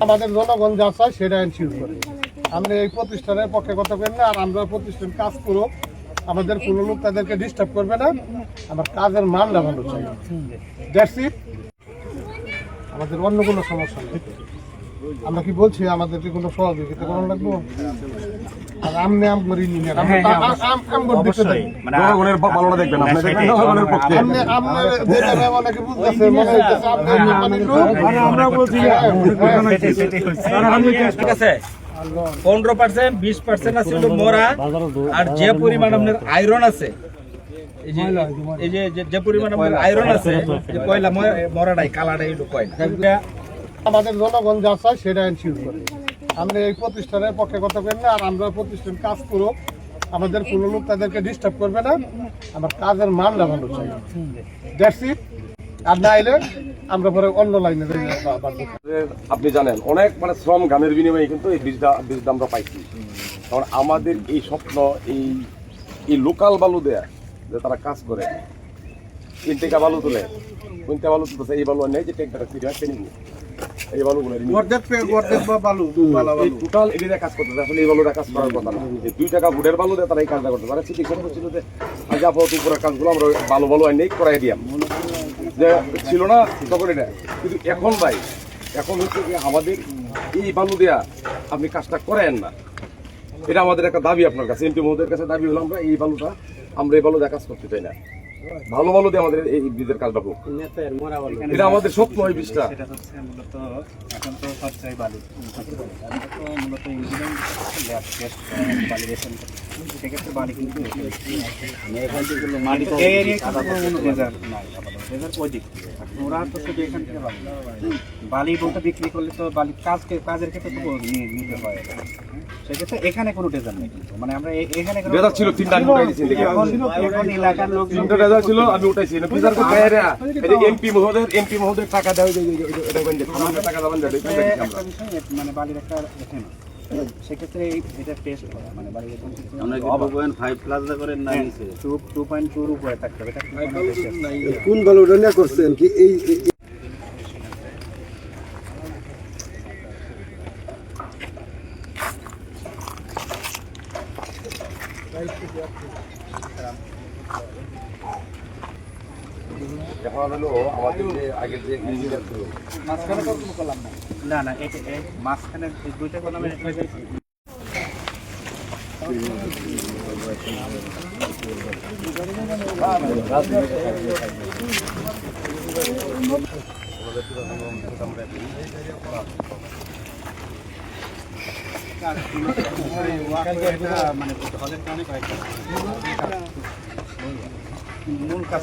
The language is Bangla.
আমাদের জনগণ যা চায় সেটা এনশিওর করে। আমরা এই প্রতিষ্ঠানের পক্ষে কথা বলি না, আর আমরা প্রতিষ্ঠান কাজ করো, আমাদের কোনো লোক তাদেরকে ডিস্টার্ব করবে না, আমার কাজের মানটা ভালো চাই। That's it. আমাদের অন্য কোনো সমস্যা নেই। আমরা কি বলছি আমাদেরকে কোনো সহযোগিতা করানো লাগবে? আর আমনে আম করি নি না, আম করতে অবশ্যই মানে জনগণের ভালোটা দেখবেন, আপনি দেখবেন জনগণের পক্ষে। আমনে আমনে যেটা অনেকে বুঝতেছে মনে হইতেছে আমরা বলছি ঠিক আছে 15% 20% আছে মরা, আর যে পরিমাণ আপনার আয়রন আছে, এই যে যে পরিমাণ আপনার আয়রন আছে, যে কয়লা মরাটাই কালাটাই হলো কয়লা। আমাদের জনগণ যা চায় সেটা এনশিওর করে। আমরা এই প্রতিষ্ঠানের পক্ষে কথা বলি না, আর আমরা প্রতিষ্ঠান কাজ করো, আমাদের কোনো লোক তাদেরকে ডিস্টার্ব করবে না, আমার কাজের মানটা ভালো চাই। That's it. আর না এলে আমরা পরে অন্য লাইনে। আপনি জানেন অনেক মানে শ্রম গানের বিনিময়ে কিন্তু এই বীজটা আমরা পাইছি। কারণ আমাদের এই স্বপ্ন এই লোকাল বালু দেয়া, যে তারা কাজ করে 3 টাকা বালু তুলে, 3 টাকা বালু তুলতেছে, এই বালু নেই যে ট্যাঙ্কটা এই বালুগুলো টোটাল এরিয়া কাজ করতেছে। আসলে এই বালুটা কাজ করার কথা না, 2 টাকা ফুটের বালু দিয়ে তারা এই কাজটা করতে পারে। চিকিৎসা করছিল যে আজ আপাতত উপরের কাজগুলো আমরা বালু আইনেই করাই দিয়াম, যে ছিল না তখন এটা। কিন্তু এখন ভাই, এখন হচ্ছে কি আমাদের এই বালু দেয়া আপনি কাজটা করেন না, এটা আমাদের একটা দাবি আপনার কাছে, এমপি মহোদয়ের কাছে দাবি হলো আমরা এই বালু দেয়া কাজ করতে চাই না, ভালো বালু দিয়ে আমাদের এই ব্রিজের কাজটা হোক। এটা আমাদের স্বপ্ন এই ব্রিজটা। সেটা হচ্ছে মূলত এখন তো সরকারি বালু মূলত ইঞ্জিনিয়ারিং ল্যাব টেস্ট ভ্যালিডেশন, সেক্ষেত্রে বালি কিন্তু ওরা তো শুধু এখান থেকে বালি বলতে বিক্রি করলে তো বালি কাজের ক্ষেত্রে তো নিতে হয়, সেক্ষেত্রে এখানে কোনো ডেজার নেই। কিন্তু মানে আমরা এখানে ডেজার ছিল 3টা উঠাইছি, এখন এলাকার লোক 3টা ডেজার ছিল আমি উঠাইছি না বিচার করতে আইরা। এই যে এমপি মহোদয়ের টাকা দেওয়া এটা বন্ধ টাকা দাও বন্ধ একটা বিষয়, মানে বালির একটা এখানে সেক্ষেত্রে এটা টেস্ট করা, মানে বালির আমরা 2.5 প্লাস দা করেন না, 2.2 এর উপরে থাকতে হবে। কোন বালুটা নিয়ে করছেন কি এই এখন হলো আমাদের যে আগের যে ইঞ্জিনিয়ার ছিল মাঝখানে কখনো করলাম না, না এটা মাঝখানে দুইটা কোন আমি মানে হলের কারণে কয়েকটা মূল কাজ